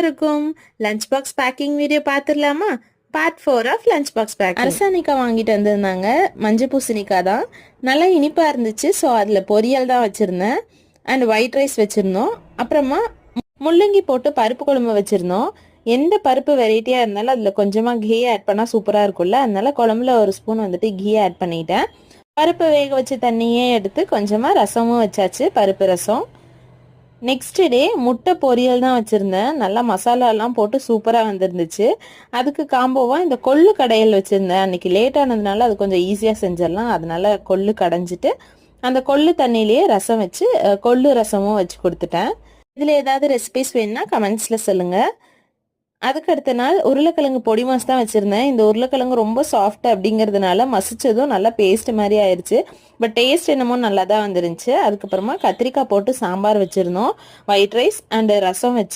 எல்லாருக்கும் lunch box packing video பார்த்துடலாமா? Part 4 of lunch box packing. அரசாணிக்காய் வாங்கிட்டு வந்திருந்தாங்க. மஞ்சள் பூசணிக்காய் தான், நல்லா இனிப்பாக இருந்துச்சு. ஸோ அதில் பொரியல் தான் வச்சுருந்தேன். அண்ட் ஒயிட் ரைஸ் வச்சுருந்தோம். அப்புறமா முள்ளங்கி போட்டு பருப்பு குழம்பு வச்சுருந்தோம். எந்த பருப்பு வெரைட்டியாக இருந்தாலும் அதில் கொஞ்சமாக கீ ஆட் பண்ணால் சூப்பராக இருக்கும்ல. அதனால குழம்புல ஒரு ஸ்பூன் வந்துட்டு கீ ஆட் பண்ணிட்டேன். பருப்பு வேக வச்ச தண்ணியே எடுத்து கொஞ்சமாக ரசமும் வச்சாச்சு, பருப்பு ரசம். நெக்ஸ்ட் டே முட்டை பொரியல் தான் வச்சுருந்தேன். நல்லா மசாலாலாம் போட்டு சூப்பராக வந்துருந்துச்சு. அதுக்கு காம்போவாக இந்த கொள்ளு கடையில் வச்சுருந்தேன். அன்றைக்கி லேட் ஆனதுனால அது கொஞ்சம் ஈஸியாக செஞ்சிடலாம். அதனால கொள்ளு கடைஞ்சிட்டு அந்த கொள்ளு தண்ணியிலேயே ரசம் வச்சு கொள்ளு ரசமும் வச்சு கொடுத்துட்டேன். இதில் ஏதாவது ரெசிபிஸ் வேணுன்னா கமெண்ட்ஸில் சொல்லுங்கள். அதுக்கு அடுத்த நாள் உருளைக்கிழங்கு பொடி மாஸ் தான் வச்சுருந்தேன். இந்த உருளைக்கிழங்கு ரொம்ப சாஃப்ட் அப்படிங்கிறதுனால மசிச்சதும் நல்லா பேஸ்ட் மாதிரி ஆயிடுச்சு. பட் டேஸ்ட் என்னமோ நல்லா தான் வந்துருந்துச்சு. அதுக்கப்புறமா கத்திரிக்காய் போட்டு சாம்பார் வச்சுருந்தோம். ஒயிட் ரைஸ் அண்டு ரசம் வச்சு